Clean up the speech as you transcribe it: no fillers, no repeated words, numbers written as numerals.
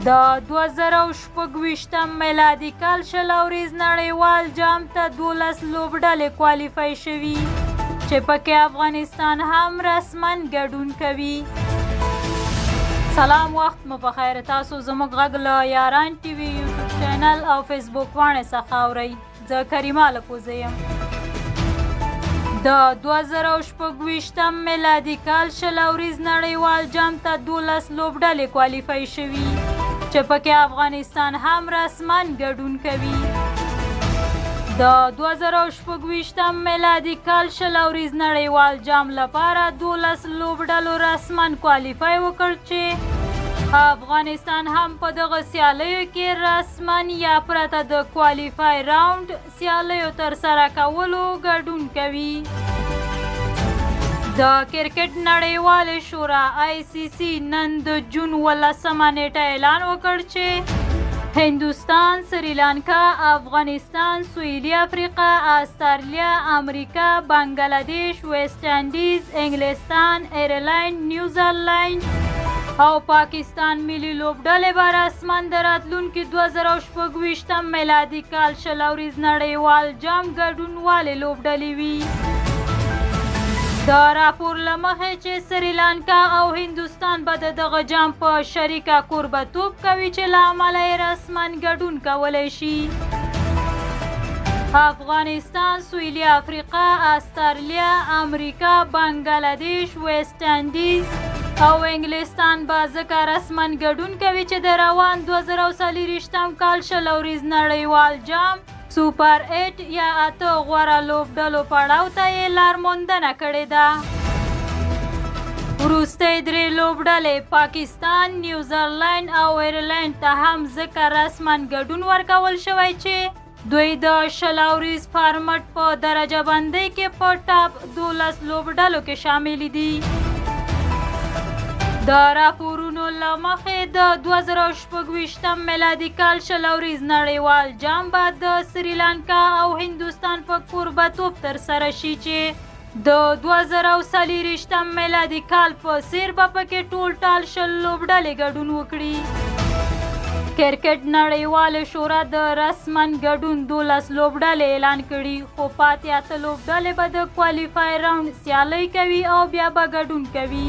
د 2026 میلادي کال شل اوریز نړیوال جام ته 12 لوبډلې کوالیفای شوي چې پکې افغانستان هم رسماً ګډون کوي. سلام، وخت مو بخیر. تاسو زموږ غږ له یاران ټي وي یوټیوب چینل او فیسبوک پاڼې څخه اورئ. زه کریمه لپوزه یم. د 2026 میلادي کال شل اوریز نړیوال جام ته 12 لوبډلې کوالیفای شوي چې پکې افغانستان هم رسماً ګډون کوي. د 2026 میلادي کال شل اوریز نړیوال جام لپاره 12 لوبډلو رسماً کوالیفای وکړ چې افغانستان هم په دغه سیالیو کې رسماً یا پرته د کوالیفای راوند سیالیو ترسره کولو ګډون کوي. د کرکټ نړیوالې شورا ICC نن د جون 18 نیټه اعلان وکړ چې هندوستان، سریلانکا، افغانستان، سویلي افریقا، استرالیا، امریکا، بنگلادیش، ویسټ انډیز، انګلستان، ایرلند، نیوزیلند او پاکستان ملي لوبډلې به رسماً د راتلونکي 2026 میلادي کال شل اوریز نړیوال جام ګډونوالې لوبډلې وي. د راپور له مخې چې سریلانکا او هندوستان به د دغه جام په شریکه کوربه‌توب کوي چې له امله یې رسماً ګډون کولی شي. افغانستان، سویلي افریقا، استرالیا، امریکا، بنگلادیش، ویسټ انډیز او انګلستان به ځکه رسماً ګډون کوي چې د روان 2024 کال شل اوریز نړیوال جام سوپر 8 یا 8 غوره لوبډلو پړاو ته یې لارموندنه کړې ده. وروستۍ درې لوبډلې پاکستان، نیوزیلند او ایرلند ته هم ځکه رسماً ګډون ورکول شوی چې دوی د شل اوریز فارمټ په درجه بندۍ کې په ټاپ 12 لوبډلو کې شامل دي. د راپورونو له مخې د 2026 میلادي کال شل اوریز نړیوال جام به د سریلانکا او هندوستان په کوربه‌توب ترسره شي چې د 2024 میلادي کال په څیر به پکې ټول ټال شل لوبډلې ګډون وکړي. کرکټ نړیواله شورا د رسماً ګډون 12 لوبډلې اعلان کړي، خو پاتې 8 لوبډلې به د کوالیفای راوند سیالۍ کوي او بیا به ګډون کوي.